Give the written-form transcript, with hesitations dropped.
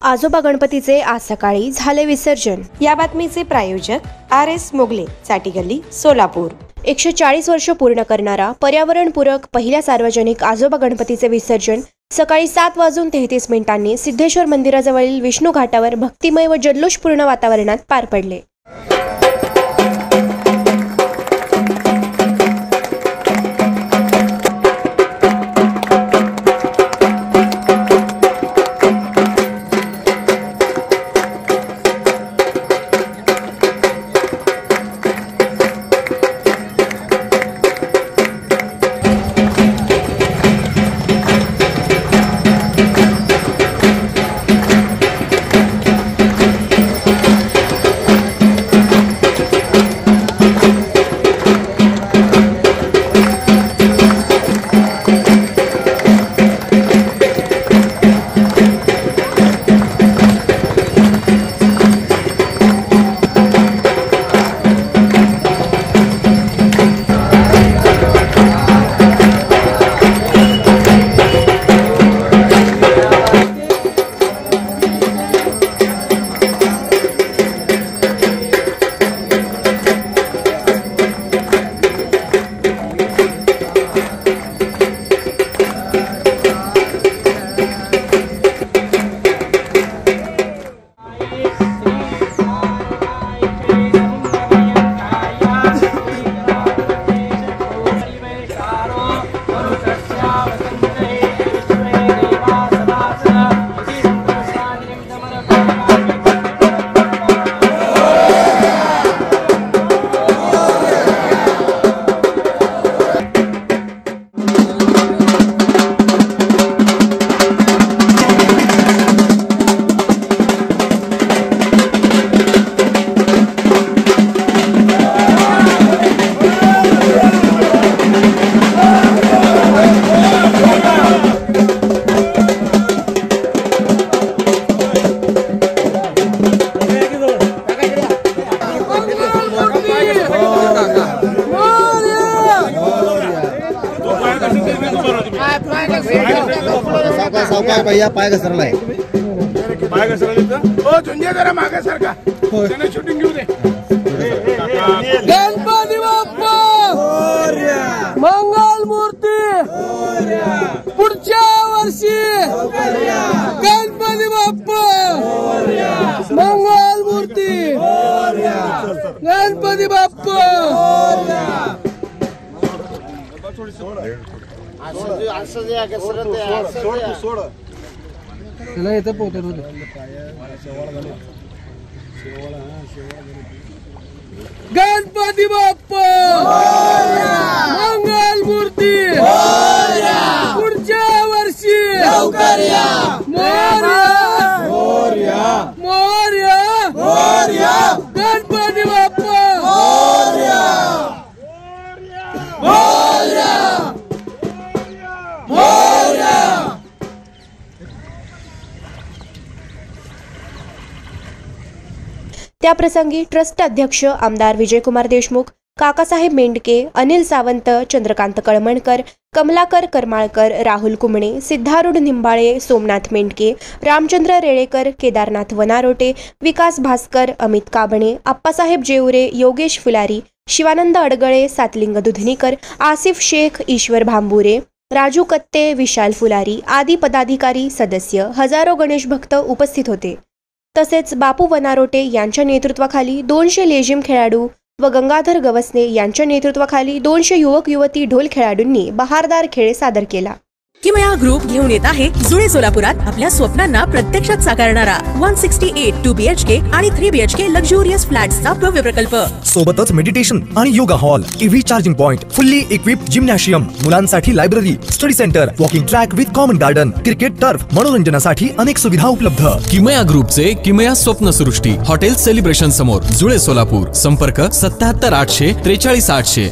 आजोबा गणपतीचे आज सकाळी झाले विसर्जन। या बातमीचे प्रायोजक RS मोगले, चाटीगल्ली, सोलापूर। 140 वर्ष पूर्ण करणारा पर्यावरणपूरक पहिल्या सार्वजनिक आजोबा गणपतीचे विसर्जन सकाळी 7:33 सिद्धेश्वर मंदिराजवळील विष्णू घाटावर भक्तिमय व जल्लोषपूर्ण वातावरणात पार पडले। भैया पाय घसरलाय, पाय घसरला हो झुंजे जरा मागे सारखा त्याने शूटिंग घेऊ दे। गणपती बाप्पा मंगल मूर्ती पुढच्या वर्षी गणपती बाप्पा मंगल मूर्ती गणपती बाप्पा त्याला येतं पोहत गणपती बाप्पा मंगल मूर्ती पुढच्या वर्षी मोरया मोरया मोरया गणपती बाप्पा मोरया मोरया मोरया। त्याप्रसंगी ट्रस्ट अध्यक्ष आमदार विजयकुमार देशमुख, काकासाहेब मेंढके, अनिल सावंत, चंद्रकांत कळमणकर, कमलाकर करमाळकर, राहुल कुमणे, सिद्धारूढ निंबाळे, सोमनाथ मेंढके, रामचंद्र रेळेकर, केदारनाथ वनारोटे, विकास भास्कर, अमित काबणे, आप्पासाहेब जेवरे, योगेश फुलारी, शिवानंद अडगळे, सातलिंग दुधनीकर, आसिफ शेख, ईश्वर भांबुरे, राजू कत्ते, विशाल फुलारी आदी पदाधिकारी, सदस्य, हजारो गणेश भक्त उपस्थित होते। तसेच बापू वनारोटे यांच्या नेतृत्वाखाली 200 लेझिम खेळाडू व गंगाधर गवसने यांच्या नेतृत्वाखाली 200 युवक युवती ढोल खेळाडूंनी बहारदार खेळ सादर केला। किमया ग्रुप घेऊन येत आहे जुळे सोलापुरात आपल्या स्वप्नांना प्रत्यक्षात साकारणारा 168 2 BHK आणि 3 BHK लक्झुरियस फ्लॅट्सचा भव्य प्रकल्प। सोबतच मेडिटेशन आणि yoga hall, EV charging point, fully equipped gymnasium, मुलांसाठी library, study centre, walking track with common garden, cricket turf, मनोरंजनासाठी अनेक सुविधा उपलब्ध। किमया ग्रुपचे किमया स्वप्नसृष्टी हॉटेल सेलिब्रेशन समोर जुळे सोलापूर। संपर्क 77 800 43 800।